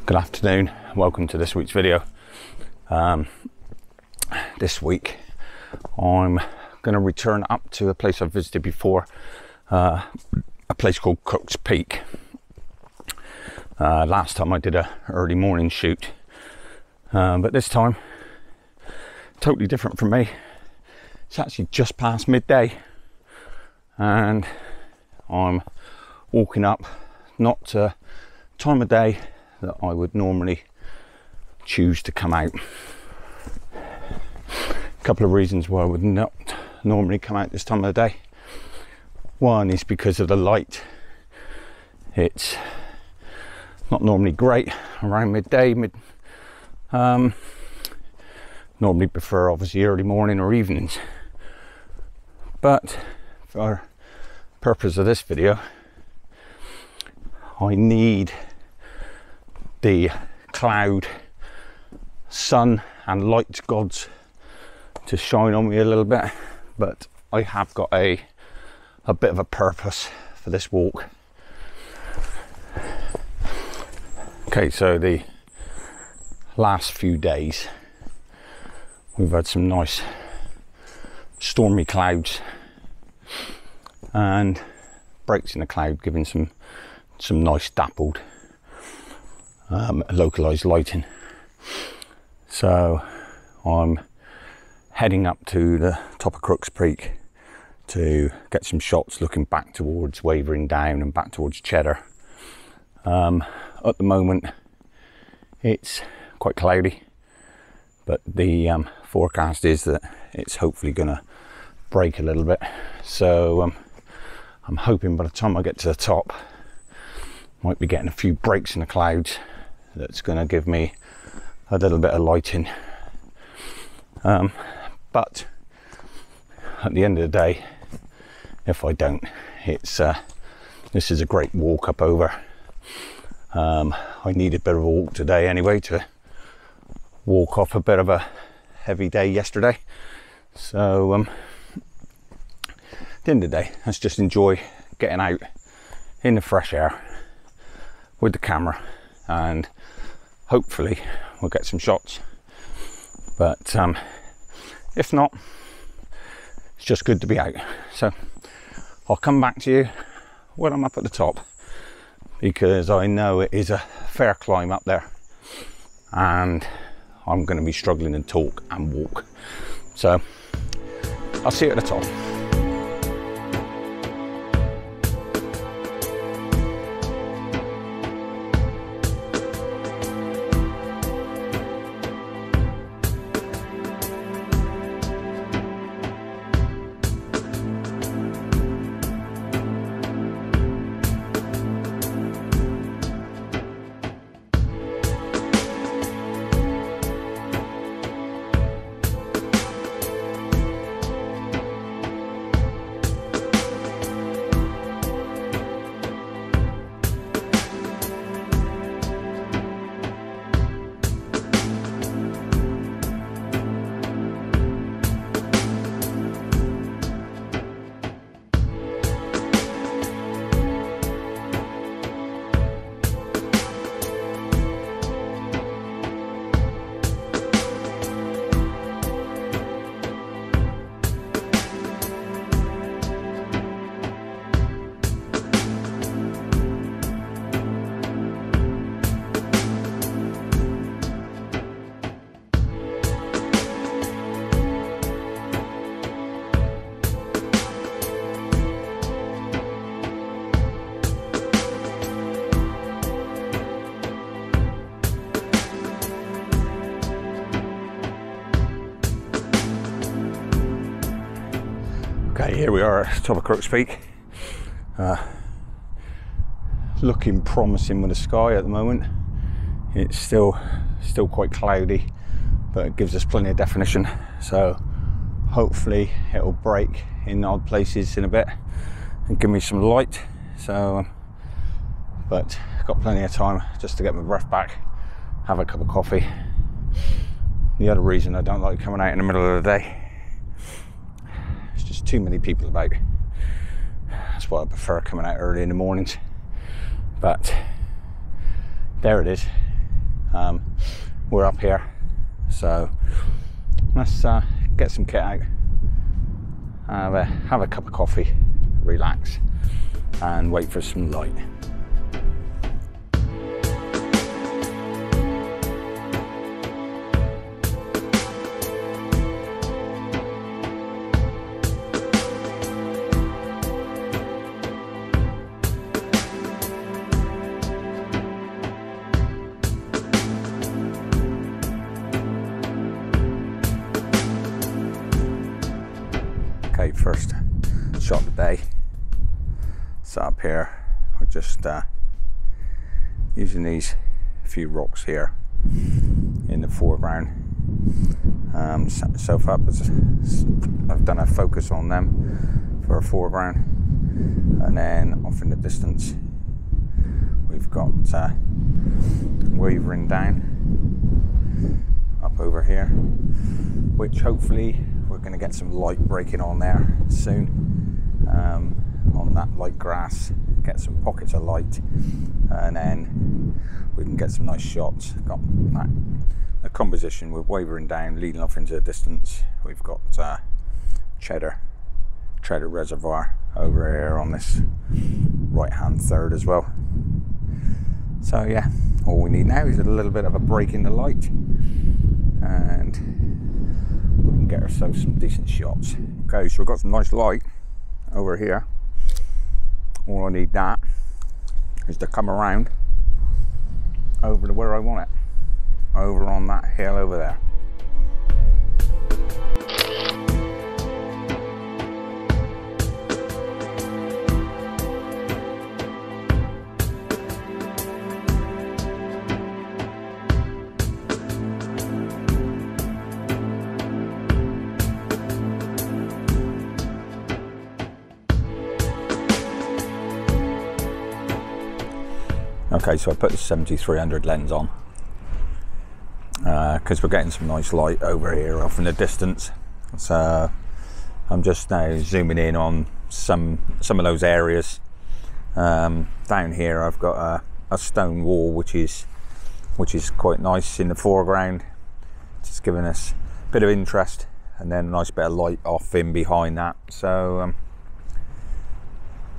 Good afternoon, welcome to this week's video. This week I'm going to return up to a place I've visited before, a place called Crooks Peak. Last time I did a early morning shoot, but this time totally different from me. It's actually just past midday and I'm walking up, not a time of day that I would normally choose to come out. A couple of reasons why I would not normally come out this time of the day. One is because of the light. It's not normally great around midday. Normally prefer obviously early morning or evenings, but for purpose of this video I need the cloud, sun and light gods to shine on me a little bit, but I have got a bit of a purpose for this walk. Okay, so the last few days we've had some nice stormy clouds and breaks in the cloud giving some nice dappled localized lighting. So I'm heading up to the top of Crooks Peak to get some shots looking back towards Wavering Down and back towards Cheddar. At the moment it's quite cloudy, but the forecast is that it's hopefully going to break a little bit. So I'm hoping by the time I get to the top, might be getting a few breaks in the clouds. That's going to give me a little bit of lighting. But at the end of the day, if I don't, it's this is a great walk up over. I needed a bit of a walk today anyway to walk off a bit of a heavy day yesterday. So at the end of the day, let's just enjoy getting out in the fresh air with the camera, and hopefully we'll get some shots. But if not, it's just good to be out. So I'll come back to you when I'm up at the top, because I know it is a fair climb up there and I'm going to be struggling to talk and walk. So I'll see you at the top. Okay, here we are at the top of Crooks Peak. Looking promising with the sky at the moment. It's still quite cloudy, but it gives us plenty of definition. So hopefully it'll break in odd places in a bit and give me some light. So, but got plenty of time just to get my breath back, have a cup of coffee. The other reason I don't like coming out in the middle of the day, it's just too many people about. That's why I prefer coming out early in the mornings. But there it is. we're up here, so let's get some kit out, have a cup of coffee, relax, and wait for some light. Okay, first shot of the day. So up here, we're just using these few rocks here in the foreground. Set myself up as I've done a focus on them for a foreground, and then off in the distance we've got wavering down up over here, which hopefully we're going to get some light breaking on there soon, on that light grass, get some pockets of light, and then we can get some nice shots. Got that, a composition with wavering down, leading off into the distance. We've got cheddar reservoir over here on this right hand third as well. So yeah, all we need now is a little bit of a break in the light, and we can get ourselves some decent shots. Okay, so we've got some nice light over here. All I need that is to come around over to where I want it, over on that hill over there. Okay, so I put the 7300 lens on because we're getting some nice light over here off in the distance. So I'm just now zooming in on some of those areas. Down here I've got a stone wall which is quite nice in the foreground, just giving us a bit of interest, and then a nice bit of light off in behind that. So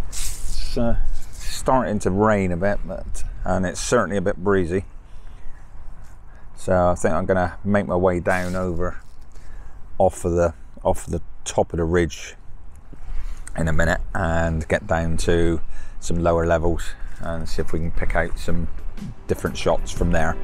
it's starting to rain a bit, and it's certainly a bit breezy. So I think I'm going to make my way down over off of the top of the ridge in a minute and get down to some lower levels and see if we can pick out some different shots from there.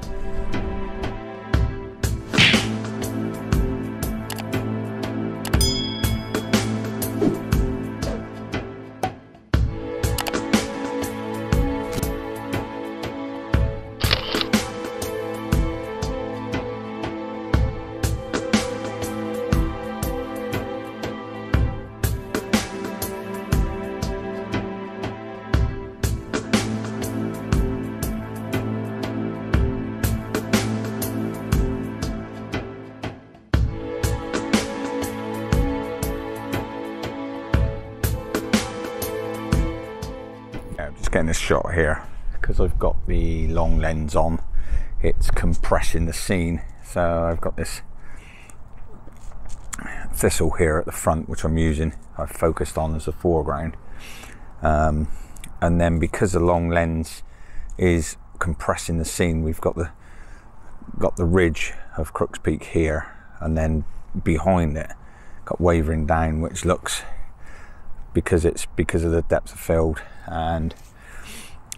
Getting this shot here because I've got the long lens on, it's compressing the scene. So I've got this thistle here at the front which I'm using, I've focused on as a foreground, and then because the long lens is compressing the scene, we've got the ridge of Crooks Peak here, and then behind it got wavering down, which looks, because of the depth of field and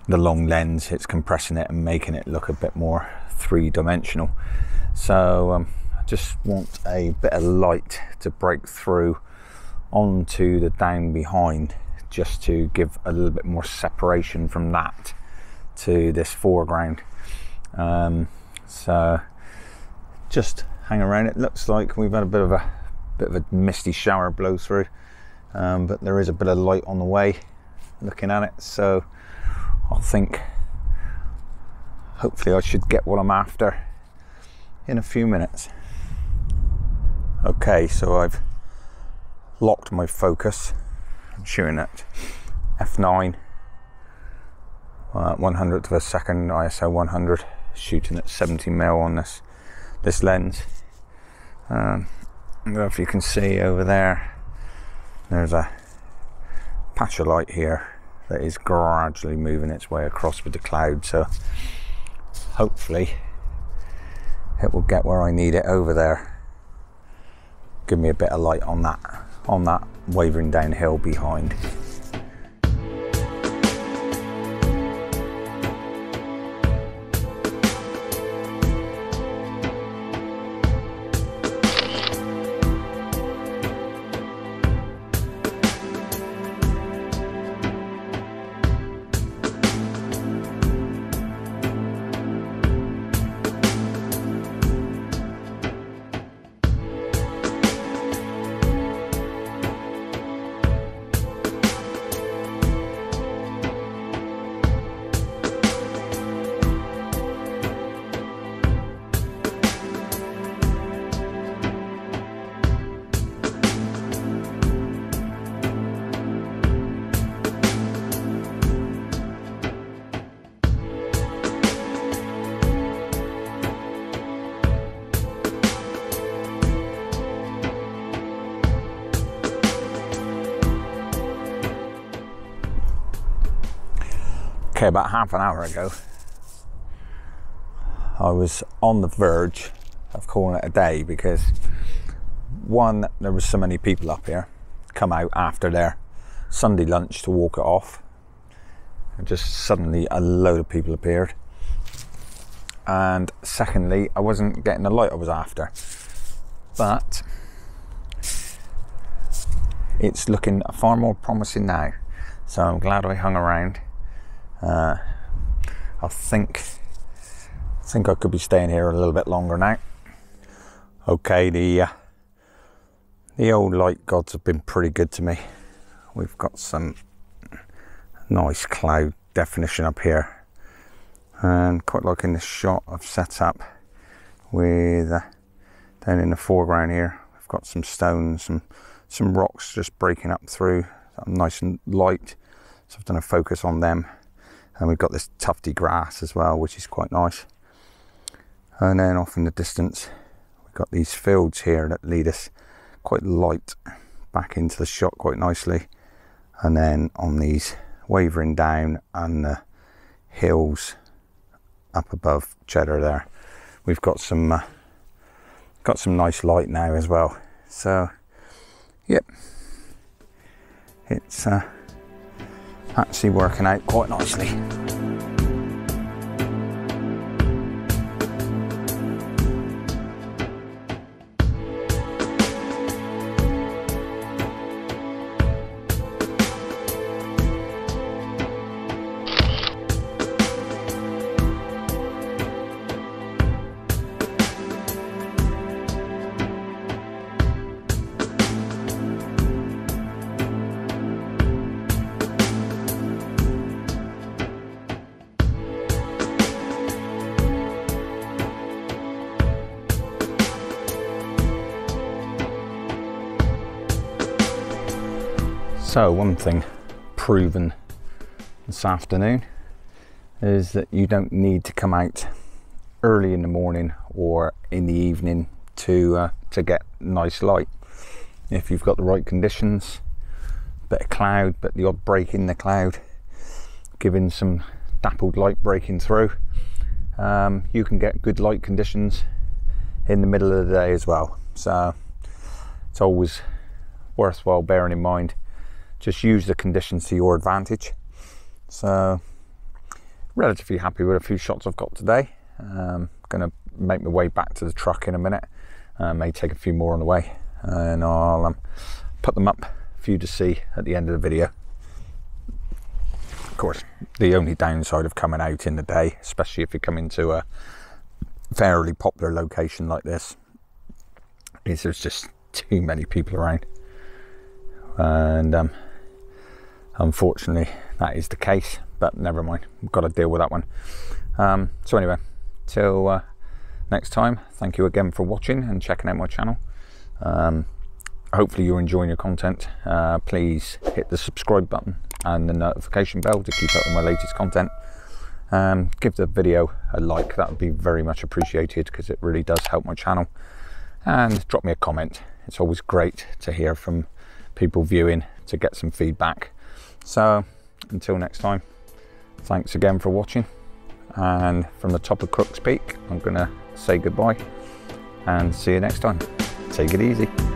the long lens, it's compressing it and making it look a bit more three-dimensional. So I just want a bit of light to break through onto the down behind, just to give a little bit more separation from that to this foreground. So just hang around. It looks like we've had a bit of a misty shower blow through, but there is a bit of light on the way looking at it, so I think hopefully I should get what I'm after in a few minutes. Okay, so I've locked my focus. I'm shooting at f9, 100th of a second, ISO 100, shooting at 70mm on this lens. I don't know if you can see over there, there's a patch of light here that is gradually moving its way across with the cloud, so hopefully it will get where I need it over there, give me a bit of light on that wavering downhill behind. Okay, about half an hour ago, I was on the verge of calling it a day because one, there was so many people up here come out after their Sunday lunch to walk it off, and just suddenly a load of people appeared. And secondly, I wasn't getting the light I was after, but it's looking far more promising now, so I'm glad I hung around. I think I could be staying here a little bit longer now. Okay, the old light gods have been pretty good to me. We've got some nice cloud definition up here, and quite like in this shot I've set up with down in the foreground here, we've got some stones, some rocks just breaking up through, nice and light, so I've done a focus on them. And we've got this tufty grass as well, which is quite nice. And then off in the distance, we've got these fields here that lead us quite light back into the shot quite nicely. And then on these wavering down and the hills up above Cheddar there, we've got some nice light now as well. So, yep, it's actually working out quite nicely. So one thing proven this afternoon is that you don't need to come out early in the morning or in the evening to get nice light. If you've got the right conditions, bit of cloud, but the odd break in the cloud, giving some dappled light breaking through, you can get good light conditions in the middle of the day as well. So it's always worthwhile bearing in mind, just use the conditions to your advantage. So relatively happy with a few shots I've got today. Gonna make my way back to the truck in a minute. May take a few more on the way, and I'll put them up for you to see at the end of the video. Of course, the only downside of coming out in the day, especially if you come into a fairly popular location like this, is there's just too many people around. And unfortunately that is the case, but never mind, we've got to deal with that one. So anyway, till next time, thank you again for watching and checking out my channel. Hopefully you're enjoying your content. Please hit the subscribe button and the notification bell to keep up with my latest content, Give the video a like, that would be very much appreciated because it really does help my channel. And drop me a comment. It's always great to hear from people viewing, to get some feedback. So until next time, thanks again for watching. And from the top of Crooks Peak, I'm gonna say goodbye and see you next time. Take it easy.